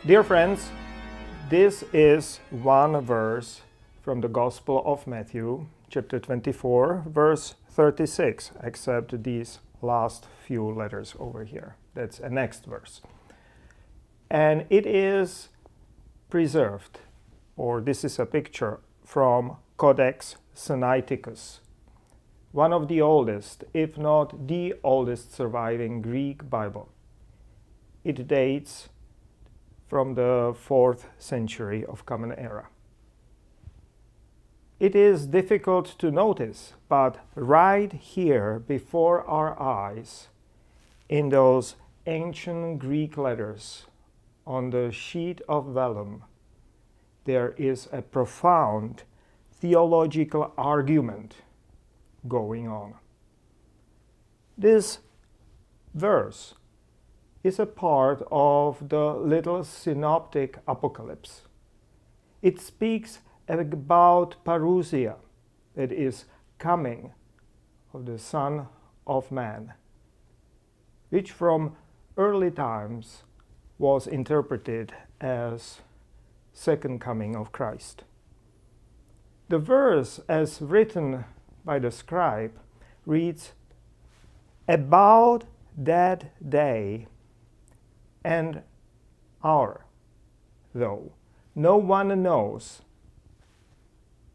Dear friends, this is one verse from the Gospel of Matthew, chapter 24, verse 36, except these last few letters over here. That's a next verse. And it is preserved, or this is a picture from Codex Sinaiticus, one of the oldest, if not the oldest surviving Greek Bible. It dates from the 4th century of Common Era. It is difficult to notice, but right here before our eyes, in those ancient Greek letters on the sheet of vellum, there is a profound theological argument going on. This verse is a part of the little synoptic apocalypse. It speaks about parousia, that is, coming of the Son of Man, which from early times was interpreted as second coming of Christ. The verse, as written by the scribe, reads, "About that day and hour, though no one knows,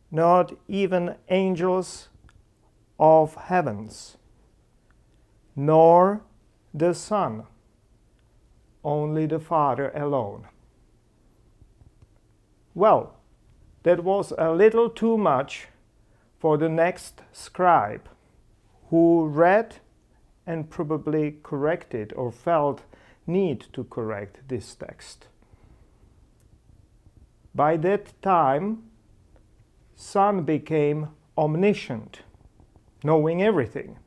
not even angels of heavens, nor the Son, only the Father alone." Well, that was a little too much for the next scribe, who read and probably corrected or felt need to correct this text. By that time, Son became omniscient, knowing everything.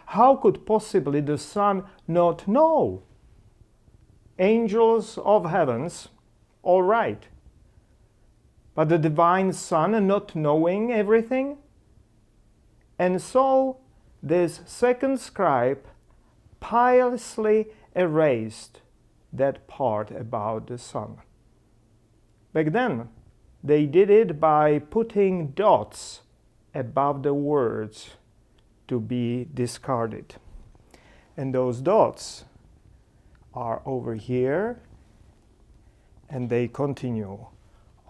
How could possibly the Son not know? Angels of heavens, all right. But the divine Son not knowing everything? And so this second scribe piously erased that part about the Son. Back then, they did it by putting dots above the words to be discarded. And those dots are over here, and they continue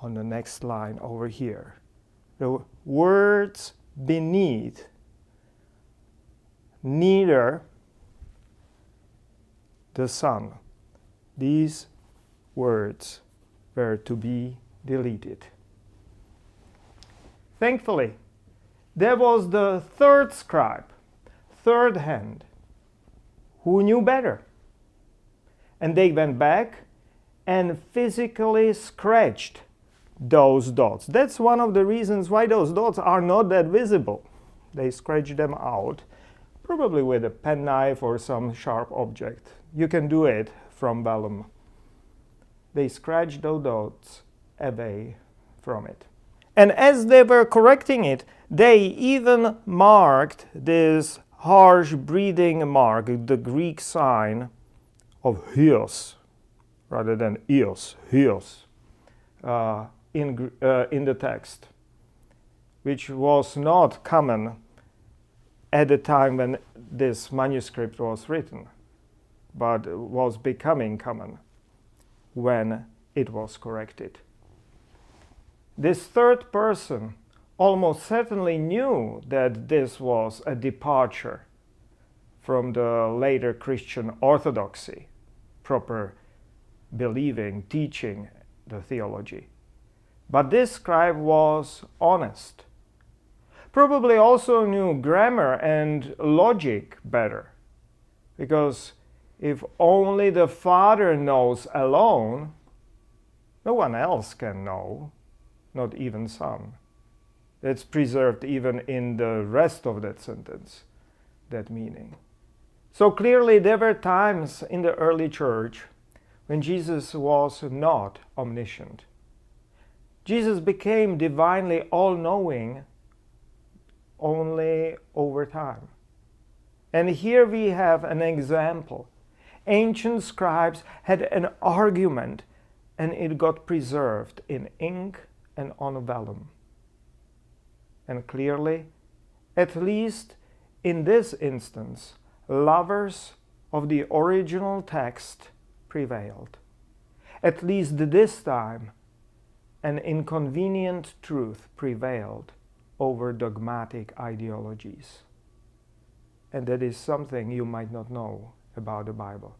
on the next line over here. The words beneath, neither the Son. These words were to be deleted. Thankfully, there was the third scribe, third hand, who knew better. And they went back and physically scratched those dots. That's one of the reasons why those dots are not that visible. They scratched them out, probably with a penknife or some sharp object. You can do it from vellum. They scratched those dots away from it. And as they were correcting it, they even marked this harsh breathing mark, the Greek sign of hios, rather than ios, hios, in the text, which was not common at the time when this manuscript was written, but was becoming common when it was corrected. This third person almost certainly knew that this was a departure from the later Christian orthodoxy, proper believing, teaching the theology. But this scribe was honest. Probably also knew grammar and logic better, because if only the Father knows alone, no one else can know, not even Son. That's preserved even in the rest of that sentence, that meaning. So clearly there were times in the early church when Jesus was not omniscient. Jesus became divinely all-knowing only over time. And here we have an example. Ancient scribes had an argument and it got preserved in ink and on vellum. And clearly, at least in this instance, lovers of the original text prevailed. At least this time, an inconvenient truth prevailed over dogmatic ideologies. And that is something you might not know about the Bible.